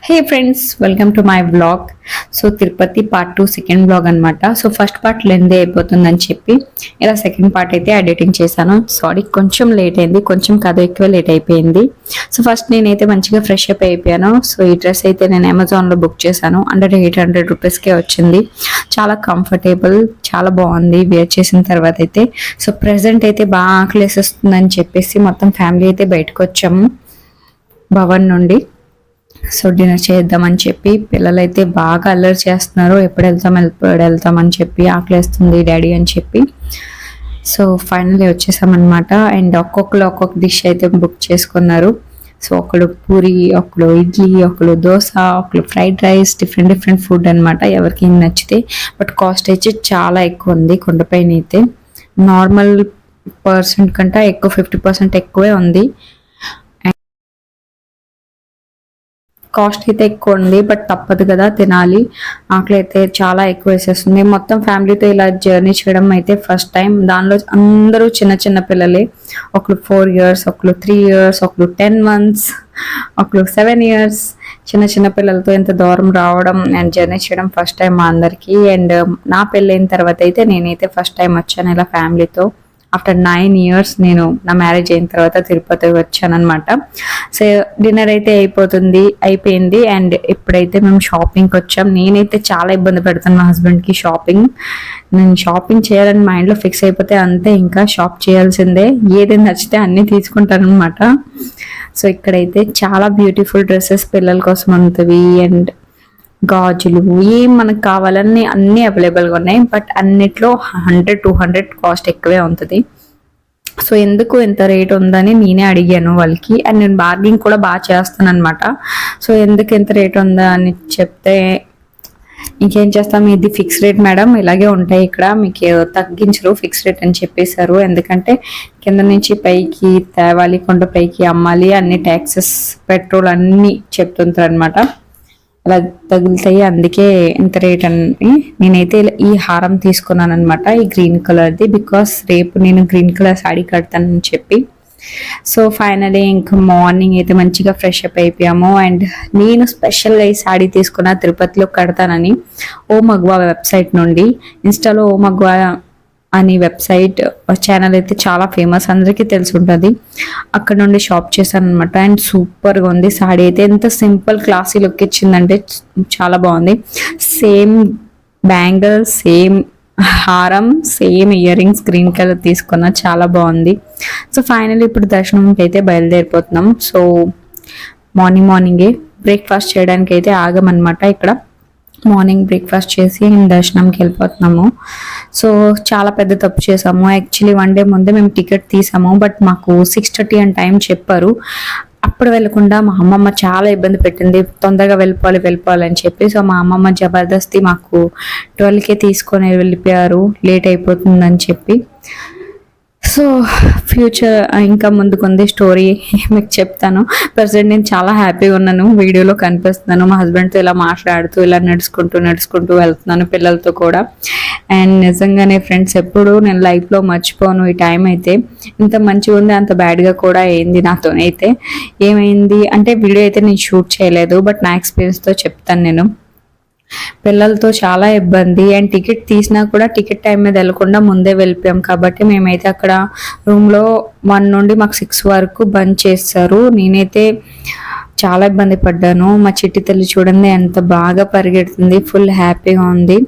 Hey friends, welcome to my blog. So Tirupati part 2 second blog అనమాట. So first part లెందే అయిపోతుందని చెప్పి ఇలా second part అయితే ఎడిటింగ్ చేశాను. సారీ, కొంచెం లేట్ అయింది, కొంచెం కథ ఎక్కువ లేట్ అయిపోయింది. సో ఫస్ట్ నేనైతే మంచిగా ఫ్రెష్ అప్ అయిపోయాను. సో ఈ డ్రెస్ అయితే నేను అమెజాన్లో బుక్ చేశాను. అండర్ 800 రూపీస్కే వచ్చింది. చాలా కంఫర్టబుల్, చాలా బాగుంది వేర్ చేసిన తర్వాత అయితే. సో ప్రెసెంట్ అయితే బాగా ఆకలేసేస్తుందని చెప్పేసి మొత్తం ఫ్యామిలీ అయితే బయటకు వచ్చాము భవన్ నుండి. సో డిన్నర్ చేద్దామని చెప్పి పిల్లలు అయితే బాగా అల్లరి చేస్తున్నారు. ఎప్పుడు వెళ్తామని చెప్పి ఆకలేస్తుంది డాడీ అని చెప్పి. సో ఫైనల్లీ వచ్చేసామన్నమాట. అండ్ ఒక్కొక్క డిష్ అయితే బుక్ చేసుకున్నారు. సో ఒకళ్ళు పూరి, ఒకళ్ళు ఇడ్లీ, ఒకళ్ళు దోశ, ఒకళ్ళు ఫ్రైడ్ రైస్, డిఫరెంట్ ఫుడ్ అనమాట, ఎవరికి ఏం నచ్చితే. బట్ కాస్ట్ అయితే చాలా ఎక్కువ ఉంది. కొండపైన అయితే నార్మల్ పర్సెంట్ కంటే ఎక్కువ, 50% ఎక్కువే ఉంది. కాస్ట్ అయితే ఎక్కువ ఉంది, బట్ తప్పదు కదా, తినాలి. ఆకలి అయితే చాలా ఎక్కువ వేసేస్తుంది. మొత్తం ఫ్యామిలీతో ఇలా జర్నీ చేయడం అయితే ఫస్ట్ టైం. దానిలో అందరూ చిన్న పిల్లలే. ఒకరు 4 years, ఒకరు 3 years, ఒకరు 10 months, ఒకరు 7 years. చిన్న పిల్లలతో ఇంత దూరం రావడం అండ్ జర్నీ చేయడం ఫస్ట్ టైం మా అందరికి. అండ్ నా పెళ్ళైన తర్వాత అయితే నేనైతే ఫస్ట్ టైం వచ్చాను ఇలా ఫ్యామిలీతో. ఆఫ్టర్ 9 years నేను నా మ్యారేజ్ అయిన తర్వాత తిరుపతి వచ్చాను అనమాట. సో డిన్నర్ అయితే అయిపోయింది. అండ్ ఇప్పుడైతే మేము షాపింగ్కి వచ్చాం. నేనైతే చాలా ఇబ్బంది పెడతాను మా హస్బెండ్కి. నేను షాపింగ్ చేయాలని మైండ్లో ఫిక్స్ అయిపోతే అంతే, ఇంకా షాప్ చేయాల్సిందే. ఏది నచ్చితే అన్నీ తీసుకుంటాను అనమాట. సో ఇక్కడైతే చాలా బ్యూటిఫుల్ డ్రెస్సెస్ పిల్లల కోసం ఉంటుంది. అండ్ గాజులు ఏం మనకు కావాలని అన్నీ అవైలబుల్గా ఉన్నాయి. బట్ అన్నిట్లో 100-200 కాస్ట్ ఎక్కువే ఉంటుంది. సో ఎందుకు ఎంత రేట్ ఉందని నేనే అడిగాను వాళ్ళకి. అండ్ నేను బార్గింగ్ కూడా బాగా చేస్తాను అనమాట. సో ఎందుకు ఎంత రేట్ ఉందా అని చెప్తే, ఇంకేం చేస్తాం, ఇది ఫిక్స్ రేట్ మేడం, ఇలాగే ఉంటాయి ఇక్కడ, మీకు తగ్గించరు, ఫిక్స్ రేట్ అని చెప్పేశారు. ఎందుకంటే కింద నుంచి పైకి తేవాలి, కొండ పైకి అమ్మాలి, అన్ని ట్యాక్సెస్, పెట్రోల్ అన్నీ చెప్తుంటారు అనమాట. అలా తగులుతాయి, అందుకే ఇంత రేట్ అని. నేనైతే ఈ హారం తీసుకున్నాను అనమాట, ఈ గ్రీన్ కలర్ది. బికాస్ రేపు నేను గ్రీన్ కలర్ శారీ కడతానని చెప్పి. సో ఫైనలీ ఇంకా మార్నింగ్ అయితే మంచిగా ఫ్రెష్ అప్ అయిపోయాము. అండ్ నేను స్పెషల్గా ఈ శారీ తీసుకున్న తిరుపతిలో కడతానని ఓ మగ్వా వెబ్సైట్ నుండి. ఇన్స్టాలో ఓ మగ్వా అని వెబ్సైట్ ఛానల్ అయితే చాలా ఫేమస్, అందరికీ తెలిసి ఉంటుంది. అక్కడ నుండి షాప్ చేశాను అనమాట. అండ్ సూపర్గా ఉంది సాడీ అయితే. ఎంత సింపుల్ క్లాసీ లుక్ ఇచ్చిందంటే చాలా బాగుంది. సేమ్ బ్యాంగిల్స్, సేమ్ హారం, same ear rings green colour తీసుకున్నా, చాలా బాగుంది. సో ఫైనల్లీ ఇప్పుడు దర్శనంకి అయితే బయలుదేరిపోతున్నాం. సో మార్నింగే బ్రేక్ఫాస్ట్ చేయడానికి అయితే ఆగమన్నమాట. ఇక్కడ మార్నింగ్ బ్రేక్ఫాస్ట్ చేసి దర్శనంకి వెళ్ళిపోతున్నాము. సో చాలా పెద్ద తప్పు చేసాము. యాక్చువల్లీ 1 day ముందే మేము టికెట్ తీసాము, బట్ మాకు 6:30 అని టైం చెప్పారు. అప్పుడు వెళ్ళకుండా మా అమ్మమ్మ చాలా ఇబ్బంది పెట్టింది, తొందరగా వెళ్ళిపోవాలి అని చెప్పి. సో మా అమ్మమ్మ జబర్దస్తి మాకు 12కే తీసుకొని వెళ్ళిపోయారు, లేట్ అయిపోతుందని చెప్పి. సో ఫ్యూచర్ ఇంకా ముందుకుంది స్టోరీ మీకు చెప్తాను. ప్రజెంట్ నేను చాలా హ్యాపీగా ఉన్నాను, వీడియోలో కనిపిస్తున్నాను. మా హస్బెండ్తో ఇలా మాట్లాడుతూ ఇలా నడుచుకుంటూ వెళ్తున్నాను, పిల్లలతో కూడా. అండ్ నిజంగానే ఫ్రెండ్స్, ఎప్పుడు నేను లైఫ్లో మర్చిపోను ఈ టైం అయితే. ఇంత మంచిగా ఉంది, అంత బ్యాడ్గా కూడా అయింది నాతోనైతే. ఏమైంది అంటే వీడియో అయితే నేను షూట్ చేయలేదు, బట్ నా ఎక్స్పీరియన్స్తో చెప్తాను నేను. పిల్లలతో చాలా ఇబ్బంది. అండ్ టికెట్ తీసినా కూడా టికెట్ టైం మీద వెళ్ళకుండా ముందే వెళ్ళిపోయాం. కాబట్టి మేమైతే అక్కడ రూమ్లో 1 నుండి మాకు 6 వరకు బంద్ చేస్తారు. నేనైతే చాలా ఇబ్బంది పడ్డాను. మా చిట్టి తల్లి చూడండి ఎంత బాగా పరిగెడుతుంది, ఫుల్ హ్యాపీగా ఉంది.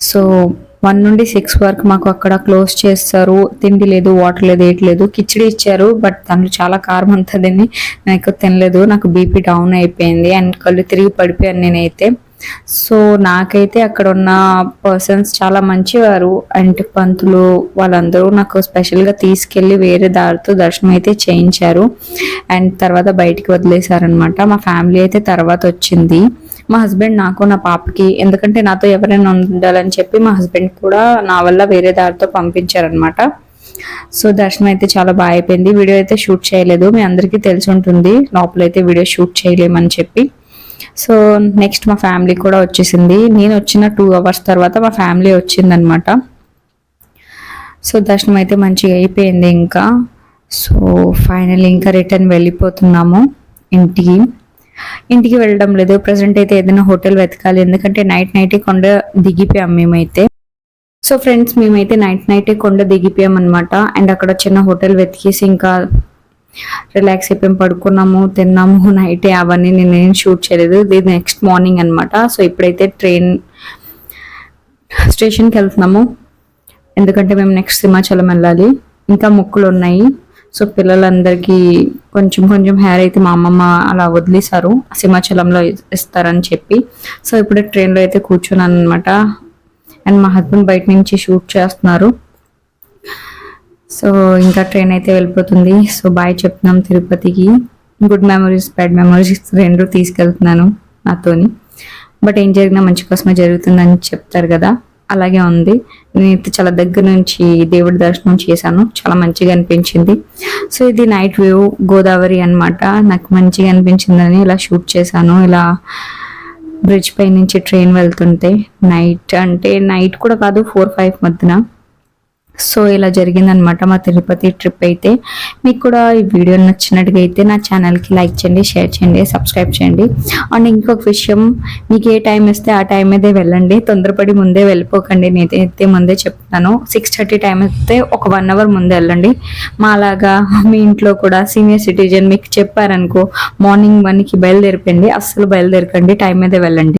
సో 1 నుండి 6 వరకు మాకు అక్కడ క్లోజ్ చేస్తారు. తిండి లేదు, వాటర్ లేదు, ఏట్లేదు. కిచిడి ఇచ్చారు, బట్ దాంట్లో చాలా కారం ఉంటుందని నాకు తినలేదు. నాకు బీపీ డౌన్ అయిపోయింది అండ్ కళ్ళు తిరిగి పడిపోయాను నేనైతే. సో నాకైతే అక్కడ ఉన్న పర్సన్స్ చాలా మంచివారు. అండ్ పంతులు వాళ్ళందరూ నాకు స్పెషల్గా తీసుకెళ్ళి వేరే దారితో దర్శనం అయితే చేయించారు. అండ్ తర్వాత బయటికి వదిలేశారనమాట. మా ఫ్యామిలీ అయితే తర్వాత వచ్చింది. మా హస్బెండ్ నాకు, నా పాపకి, ఎందుకంటే నాతో ఎవరైనా ఉండాలని చెప్పి మా హస్బెండ్ కూడా నా వల్ల వేరే దారితో పంపించారనమాట. సో దర్శనం అయితే చాలా బాగా అయిపోయింది. వీడియో అయితే షూట్ చేయలేదు, మీ అందరికీ తెలిసి ఉంటుంది, లోపలైతే వీడియో షూట్ చేయలేమని చెప్పి. సో నెక్స్ట్ మా ఫ్యామిలీ కూడా వచ్చేసింది. నేను వచ్చిన 2 hours తర్వాత మా ఫ్యామిలీ వచ్చిందనమాట. సో దర్శనం అయితే మంచిగా అయిపోయింది ఇంకా. సో ఫైనల్లీ ఇంకా రిటర్న్ వెళ్ళిపోతున్నాము ఇంటికి. ఇంటికి వెళ్ళడం లేదు. ప్రెసెంట్ అయితే ఏదైనా హోటల్ వెతకాలి, ఎందుకంటే నైట్ కొండ దిగిపోయాం మేమైతే. సో ఫ్రెండ్స్, మేమైతే నైట్ కొండ దిగిపోయాం అనమాట. అండ్ అక్కడ చిన్న హోటల్ వెతికేసి ఇంకా రిలాక్స్ అయిపోయాం, పడుకున్నాము, తిన్నాము. నైట్ అవన్నీ నేను షూట్ చేయలేదు, ఇది నెక్స్ట్ మార్నింగ్ అనమాట. సో ఇప్పుడైతే ట్రైన్ స్టేషన్కి వెళ్తున్నాము, ఎందుకంటే మేము నెక్స్ట్ సింహాచలం వెళ్ళాలి. ఇంకా మొక్కులు ఉన్నాయి. సో పిల్లలందరికీ కొంచెం హెయిర్ అయితే మా అమ్మమ్మ అలా వదిలేశారు, సింహాచలంలో ఇస్తారని చెప్పి. సో ఇప్పుడు ట్రైన్లో అయితే కూర్చున్నాను అనమాట. అండ్ మా హస్బెండ్ బయట నుంచి షూట్ చేస్తున్నారు. సో ఇంకా ట్రైన్ అయితే వెళ్ళిపోతుంది. సో బాయ్ చెప్తున్నాం తిరుపతికి. గుడ్ మెమరీస్, బ్యాడ్ మెమరీస్ రెండు తీసుకెళ్తున్నాను నాతోని. బట్ ఏం జరిగినా మంచి కోసమే జరుగుతుందని చెప్తారు కదా, అలాగే ఉంది. నేనైతే చాలా దగ్గర నుంచి దేవుడి దర్శనం చేశాను, చాలా మంచిగా అనిపించింది. సో ఇది నైట్ వ్యూ, గోదావరి అన్నమాట. నాకు మంచిగా అనిపించిందని ఇలా షూట్ చేశాను. ఇలా బ్రిడ్జ్ పై నుంచి ట్రైన్ వెళ్తుంటే, నైట్ అంటే నైట్ కూడా కాదు, 4-5 మధ్యన. సో ఇలా జరిగిందనమాట మా తిరుపతి ట్రిప్ అయితే. మీకు కూడా ఈ వీడియో నచ్చినట్టుగా అయితే నా ఛానల్కి లైక్ చేయండి, షేర్ చేయండి, సబ్స్క్రైబ్ చేయండి. అండ్ ఇంకొక విషయం, మీకు ఏ టైం ఇస్తే ఆ టైం మీదే వెళ్ళండి, తొందరపడి ముందే వెళ్ళిపోకండి. నేనైతే ముందే చెప్తాను, 6:30 టైం అయితే ఒక 1 అవర్ ముందే వెళ్ళండి. మాలాగా మీ ఇంట్లో కూడా సీనియర్ సిటిజన్ మీకు చెప్పారనుకో, మార్నింగ్ 1కి బయలుదేరిపోయింది, అస్సలు బయలుదేరకండి, టైం మీదే వెళ్ళండి.